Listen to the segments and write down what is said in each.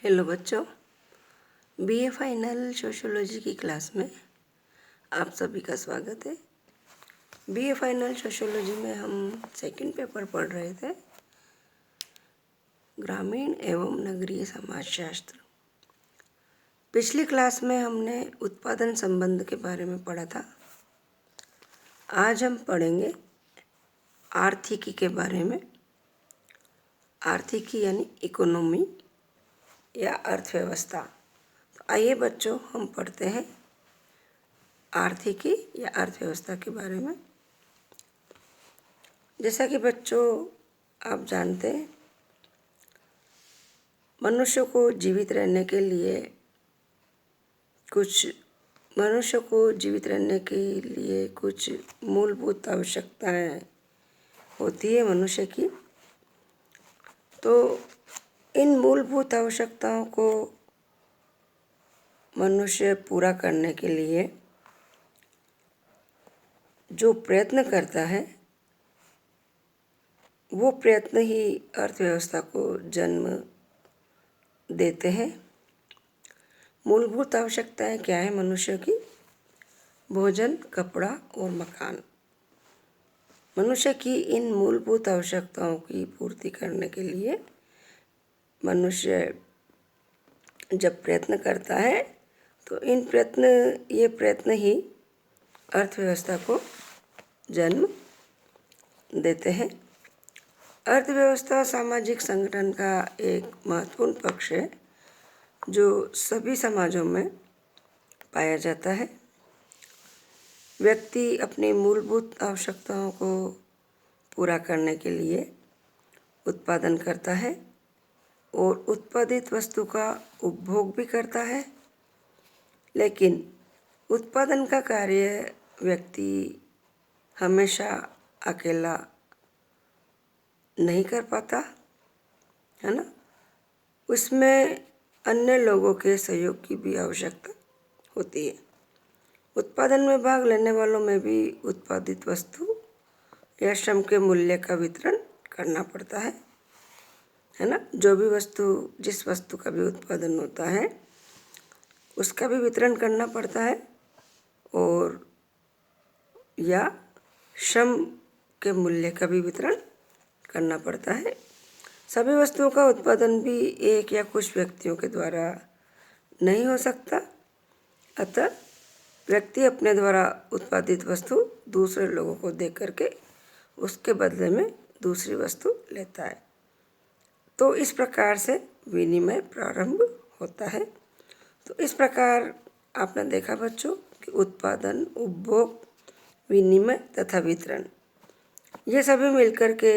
Hello बच्चों, BA final sociology की class में आप सभी का स्वागत है। बीए फाइनल सोशियोलॉजी में हम सेकंड पेपर पढ़ रहे थे, ग्रामीण एवं नगरीय समाजशास्त्र। पिछली क्लास में हमने उत्पादन संबंध के बारे में पढ़ा था। आज हम पढ़ेंगे आर्थिकी के बारे में। आर्थिकी यानी इकोनॉमी या अर्थव्यवस्था। तो आइए बच्चों, हम पढ़ते हैं आर्थिकी या अर्थव्यवस्था के बारे में। जैसा कि बच्चों आप जानते हैं, मनुष्य को जीवित रहने के लिए कुछ मूलभूत आवश्यकताएं होती है मनुष्य की। तो इन मूलभूत आवश्यकताओं को मनुष्य पूरा करने के लिए जो प्रयत्न करता है, वो प्रयत्न ही अर्थव्यवस्था को जन्म देते हैं। मूलभूत आवश्यकताएं क्या है मनुष्य की? भोजन, कपड़ा और मकान। मनुष्य की इन मूलभूत आवश्यकताओं की पूर्ति करने के लिए मनुष्य जब प्रयत्न करता है, तो ये प्रयत्न ही अर्थव्यवस्था को जन्म देते हैं। अर्थव्यवस्था सामाजिक संगठन का एक महत्वपूर्ण पक्ष है जो सभी समाजों में पाया जाता है। व्यक्ति अपनी मूलभूत आवश्यकताओं को पूरा करने के लिए उत्पादन करता है और उत्पादित वस्तु का उपभोग भी करता है। लेकिन उत्पादन का कार्य व्यक्ति हमेशा अकेला नहीं कर पाता, है ना। उसमें अन्य लोगों के सहयोग की भी आवश्यकता होती है। उत्पादन में भाग लेने वालों में भी उत्पादित वस्तु या श्रम के मूल्य का वितरण करना पड़ता है ना। जिस वस्तु का भी उत्पादन होता है, उसका भी वितरण करना पड़ता है और या श्रम के मूल्य का भी वितरण करना पड़ता है। सभी वस्तुओं का उत्पादन भी एक या कुछ व्यक्तियों के द्वारा नहीं हो सकता। अतः व्यक्ति अपने द्वारा उत्पादित वस्तु दूसरे लोगों को दे करके उसके बदले में दूसरी वस्तु लेता है। तो इस प्रकार से विनिमय प्रारंभ होता है। तो इस प्रकार आपने देखा बच्चों कि उत्पादन, उपभोग, विनिमय तथा वितरण, ये सभी मिलकर के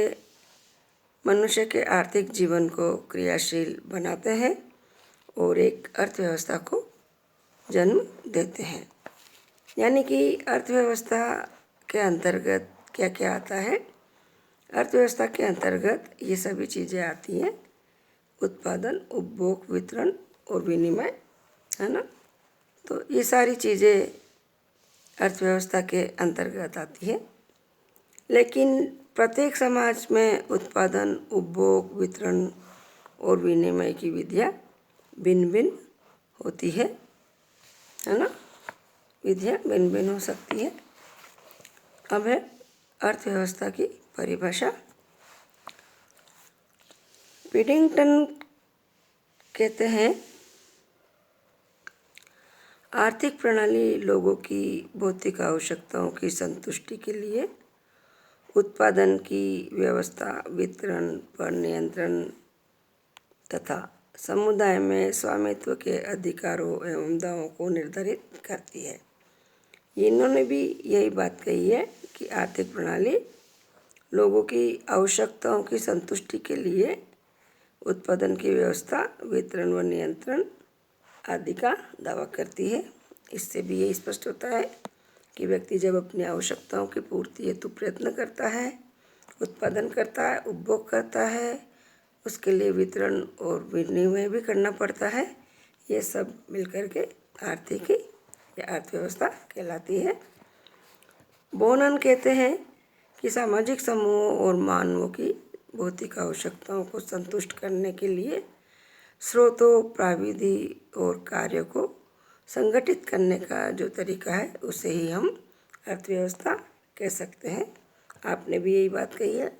मनुष्य के आर्थिक जीवन को क्रियाशील बनाते हैं और एक अर्थव्यवस्था को जन्म देते हैं। यानी कि अर्थव्यवस्था के अंतर्गत क्या क्या आता है? अर्थव्यवस्था के अंतर्गत ये सभी चीज़ें आती हैं: उत्पादन, उपभोग, वितरण और विनिमय, है ना। तो ये सारी चीज़ें अर्थव्यवस्था के अंतर्गत आती है। लेकिन प्रत्येक समाज में उत्पादन, उपभोग, वितरण और विनिमय की विधियाँ भिन्न भिन्न होती है ना। विधियाँ भिन्न भिन्न हो सकती है। अब है अर्थव्यवस्था की परिभाषा। पिडिंगटन कहते हैं, आर्थिक प्रणाली लोगों की भौतिक आवश्यकताओं की संतुष्टि के लिए उत्पादन की व्यवस्था, वितरण पर नियंत्रण तथा समुदाय में स्वामित्व के अधिकारों एवं दावों को निर्धारित करती है। इन्होंने भी यही बात कही है कि आर्थिक प्रणाली लोगों की आवश्यकताओं की संतुष्टि के लिए उत्पादन की व्यवस्था, वितरण व नियंत्रण आदि का दावा करती है। इससे भी ये स्पष्ट होता है कि व्यक्ति जब अपनी आवश्यकताओं की पूर्ति हेतु प्रयत्न करता है, उत्पादन करता है, उपभोग करता है, उसके लिए वितरण और विनिमय भी करना पड़ता है। ये सब मिलकर के आर्थिकी या अर्थव्यवस्था कहलाती है। बोनन कहते हैं कि सामाजिक समूहों और मानवों की भौतिक आवश्यकताओं को संतुष्ट करने के लिए स्रोतों, प्राविधि और कार्यों को संगठित करने का जो तरीका है उसे ही हम अर्थव्यवस्था कह सकते हैं। आपने भी यही बात कही है।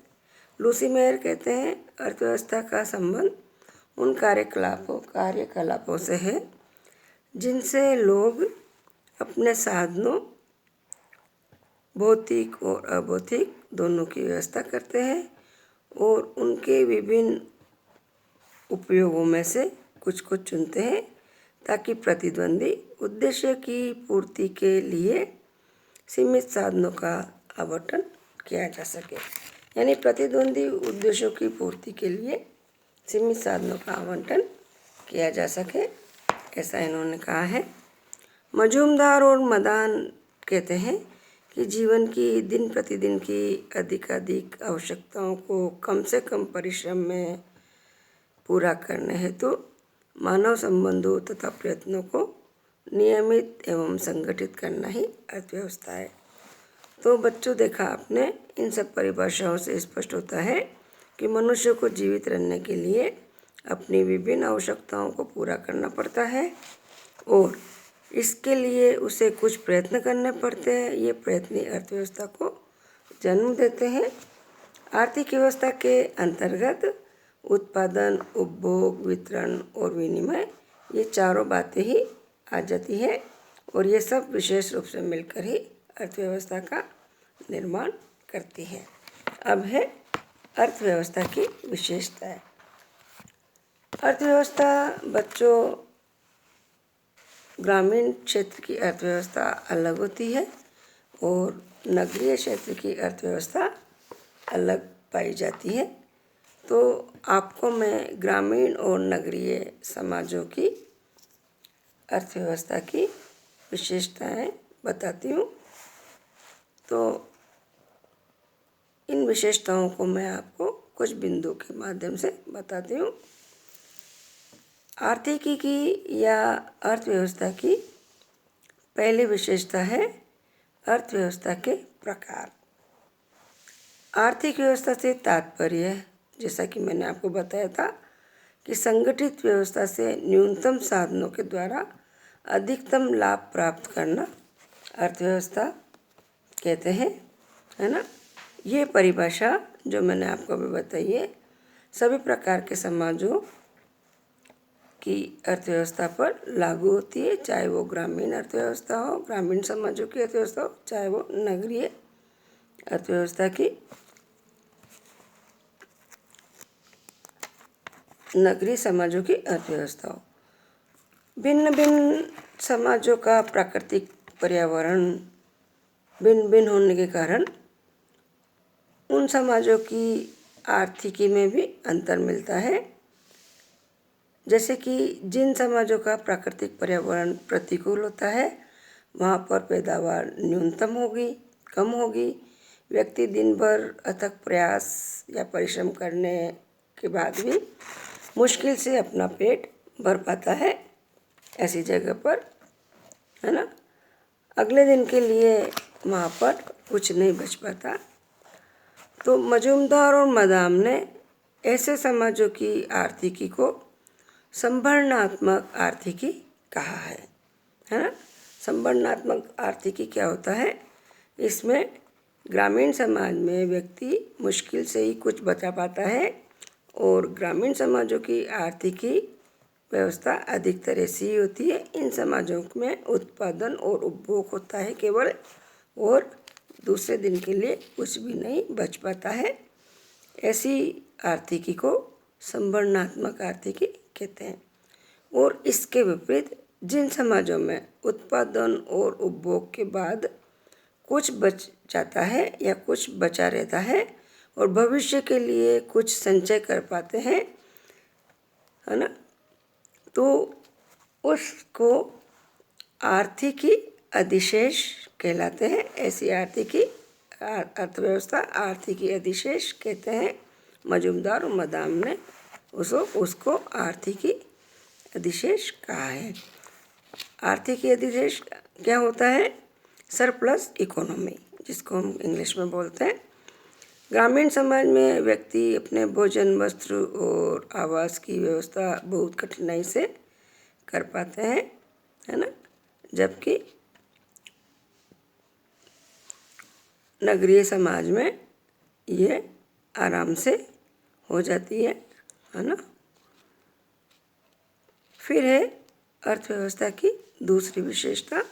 लूसी मेयर कहते हैं अर्थव्यवस्था का संबंध उन कार्यकलापों से है जिनसे लोग अपने साधनों, भौतिक और अभौतिक दोनों की व्यवस्था करते हैं और उनके विभिन्न उपयोगों में से कुछ को चुनते हैं ताकि प्रतिद्वंदी उद्देश्य की पूर्ति के लिए सीमित साधनों का आवंटन किया जा सके। यानी प्रतिद्वंदी उद्देश्यों की पूर्ति के लिए सीमित साधनों का आवंटन किया जा सके, ऐसा इन्होंने कहा है। मजूमदार और मदान कहते हैं कि जीवन की दिन प्रतिदिन की अधिकाधिक आवश्यकताओं को कम से कम परिश्रम में पूरा करने हेतु मानव संबंधों तथा प्रयत्नों को नियमित एवं संगठित करना ही अर्थव्यवस्था है। तो बच्चों, देखा आपने, इन सब परिभाषाओं से स्पष्ट होता है कि मनुष्य को जीवित रहने के लिए अपनी विभिन्न आवश्यकताओं को पूरा करना पड़ता है और इसके लिए उसे कुछ प्रयत्न करने पड़ते हैं। ये प्रयत्न ही अर्थव्यवस्था को जन्म देते हैं। आर्थिक व्यवस्था के अंतर्गत उत्पादन, उपभोग, वितरण और विनिमय, ये चारों बातें ही आ जाती है और ये सब विशेष रूप से मिलकर ही अर्थव्यवस्था का निर्माण करती है। अब है अर्थव्यवस्था की विशेषताएं। अर्थव्यवस्था बच्चों, ग्रामीण क्षेत्र की अर्थव्यवस्था अलग होती है और नगरीय क्षेत्र की अर्थव्यवस्था अलग पाई जाती है। तो आपको मैं ग्रामीण और नगरीय समाजों की अर्थव्यवस्था की विशेषताएं बताती हूँ। तो इन विशेषताओं को मैं आपको कुछ बिंदु के माध्यम से बताती हूँ। आर्थिकी की या अर्थव्यवस्था की पहली विशेषता है अर्थव्यवस्था के प्रकार। आर्थिक व्यवस्था से तात्पर्य, जैसा कि मैंने आपको बताया था, कि संगठित व्यवस्था से न्यूनतम साधनों के द्वारा अधिकतम लाभ प्राप्त करना अर्थव्यवस्था कहते हैं, है ना। ये परिभाषा जो मैंने आपको अभी बताई है सभी प्रकार के समाजों की अर्थव्यवस्था पर लागू होती है, चाहे वो ग्रामीण अर्थव्यवस्था हो, ग्रामीण समाजों की अर्थव्यवस्था हो, चाहे वो नगरीय अर्थव्यवस्था की, नगरीय समाजों की अर्थव्यवस्था हो। भिन्न भिन्न समाजों का प्राकृतिक पर्यावरण भिन्न भिन्न होने के कारण उन समाजों की आर्थिकी में भी अंतर मिलता है। जैसे कि जिन समाजों का प्राकृतिक पर्यावरण प्रतिकूल होता है वहाँ पर पैदावार न्यूनतम होगी, कम होगी। व्यक्ति दिन भर अथक प्रयास या परिश्रम करने के बाद भी मुश्किल से अपना पेट भर पाता है ऐसी जगह पर, है ना। अगले दिन के लिए वहाँ पर कुछ नहीं बच पाता। तो मजूमदार और मदाम ने ऐसे समाजों की आर्थिकी को संभरणात्मक आर्थिकी कहा है ना। संभरणात्मक आर्थिकी क्या होता है? इसमें ग्रामीण समाज में व्यक्ति मुश्किल से ही कुछ बचा पाता है और ग्रामीण समाजों की आर्थिकी व्यवस्था अधिकतर ऐसी ही होती है। इन समाजों में उत्पादन और उपभोग होता है केवल, और दूसरे दिन के लिए कुछ भी नहीं बच पाता है। ऐसी आर्थिकी को संभरणात्मक आर्थिकी कहते हैं। और इसके विपरीत जिन समाजों में उत्पादन और उपभोग के बाद कुछ बच जाता है या कुछ बचा रहता है और भविष्य के लिए कुछ संचय कर पाते हैं, है ना, तो उसको आर्थिकी अधिशेष कहलाते हैं। ऐसी आर्थिकी अर्थव्यवस्था आर्थिकी अधिशेष कहते हैं। मजूमदार और मदाम ने उसको आर्थिकी अधिशेष कहा है। आर्थिकी अधिशेष क्या होता है? सरप्लस इकोनॉमी, जिसको हम इंग्लिश में बोलते हैं। ग्रामीण समाज में व्यक्ति अपने भोजन, वस्त्र और आवास की व्यवस्था बहुत कठिनाई से कर पाते हैं, है ना, जबकि नगरीय समाज में ये आराम से हो जाती है ना। फिर है अर्थव्यवस्था की दूसरी विशेषता,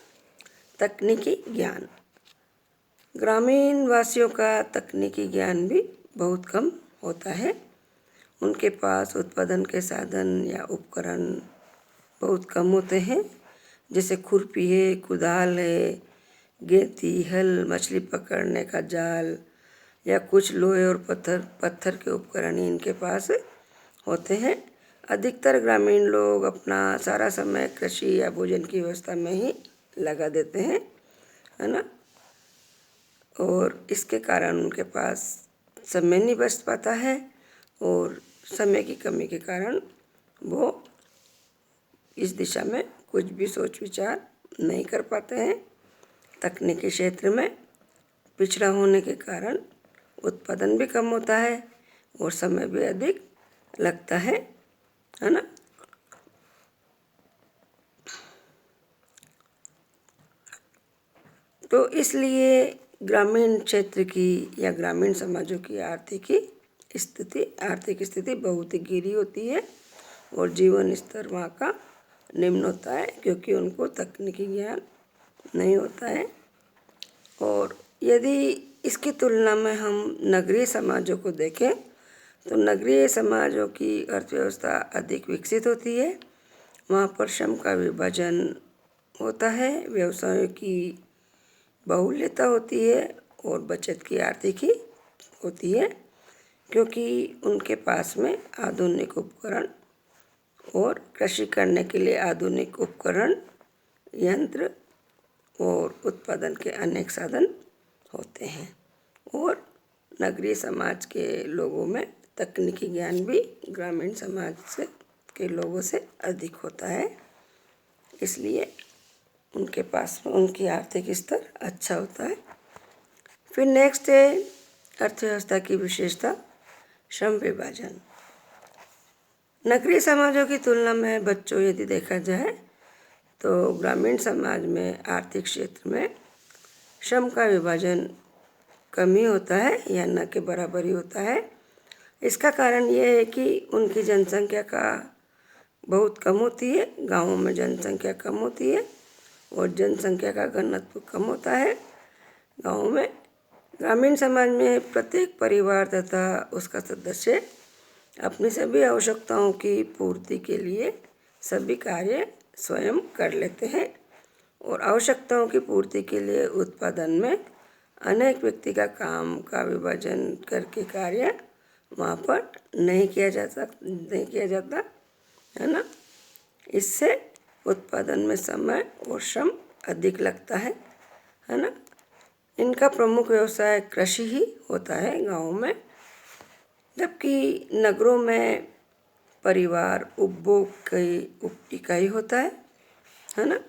तकनीकी ज्ञान। ग्रामीण वासियों का तकनीकी ज्ञान भी बहुत कम होता है। उनके पास उत्पादन के साधन या उपकरण बहुत कम होते हैं, जैसे खुरपी है, कुदाल है, गेंती, हल, मछली पकड़ने का जाल या कुछ लोहे और पत्थर के उपकरण ही इनके पास होते हैं। अधिकतर ग्रामीण लोग अपना सारा समय कृषि या भोजन की व्यवस्था में ही लगा देते हैं, है ना, और इसके कारण उनके पास समय नहीं बच पाता है और समय की कमी के कारण वो इस दिशा में कुछ भी सोच विचार नहीं कर पाते हैं। तकनीकी क्षेत्र में पिछड़ा होने के कारण उत्पादन भी कम होता है और समय भी अधिक लगता है ना। तो इसलिए ग्रामीण क्षेत्र की या ग्रामीण समाजों की आर्थिक स्थिति बहुत ही गिरी होती है और जीवन स्तर वहाँ का निम्न होता है, क्योंकि उनको तकनीकी ज्ञान नहीं होता है। और यदि इसकी तुलना में हम नगरीय समाजों को देखें तो नगरीय समाजों की अर्थव्यवस्था अधिक विकसित होती है। वहाँ पर श्रम का विभाजन होता है, व्यवसायों की बहुल्यता होती है और बचत की आर्थिकी होती है, क्योंकि उनके पास में आधुनिक उपकरण और कृषि करने के लिए आधुनिक उपकरण, यंत्र और उत्पादन के अनेक साधन होते हैं। और नगरीय समाज के लोगों में तकनीकी ज्ञान भी ग्रामीण समाज के लोगों से अधिक होता है, इसलिए उनके पास में उनकी आर्थिक स्तर अच्छा होता है। फिर नेक्स्ट है अर्थव्यवस्था की विशेषता, श्रम विभाजन। नगरीय समाजों की तुलना में बच्चों यदि देखा जाए तो ग्रामीण समाज में आर्थिक क्षेत्र में श्रम का विभाजन कम ही होता है या न के बराबर ही होता है। इसका कारण ये है कि उनकी जनसंख्या का बहुत कम होती है, गाँवों में जनसंख्या कम होती है और जनसंख्या का घनत्व कम होता है गाँवों में। ग्रामीण समाज में प्रत्येक परिवार तथा उसका सदस्य अपनी सभी आवश्यकताओं की पूर्ति के लिए सभी कार्य स्वयं कर लेते हैं और आवश्यकताओं की पूर्ति के लिए उत्पादन में अनेक व्यक्ति का काम का विभाजन करके कार्य वहाँ पर नहीं किया जाता है ना। इससे उत्पादन में समय और श्रम अधिक लगता है ना। इनका प्रमुख व्यवसाय कृषि ही होता है गाँव में, जबकि नगरों में परिवार उपभोग की इकाई होता है ना।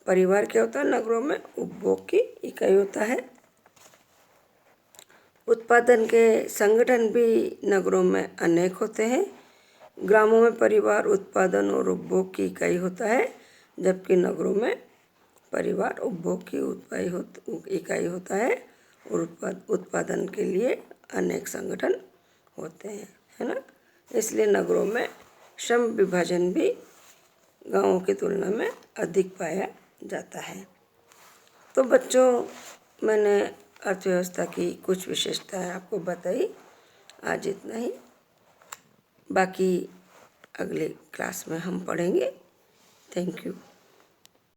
परिवार क्या होता है, नगरों में उपभोग की इकाई होता है। उत्पादन के संगठन भी नगरों में अनेक होते हैं। ग्रामों में परिवार उत्पादन और उपभोग की इकाई होता है, जबकि नगरों में परिवार उपभोग की इकाई होता है और उत्पादन के लिए अनेक संगठन होते हैं, है ना। इसलिए नगरों में श्रम विभाजन भी गाँवों की तुलना में अधिक पाया जाता है। तो बच्चों, मैंने अर्थव्यवस्था की कुछ विशेषताएं आपको बताई, आज इतना ही, बाकी अगले क्लास में हम पढ़ेंगे। Thank you.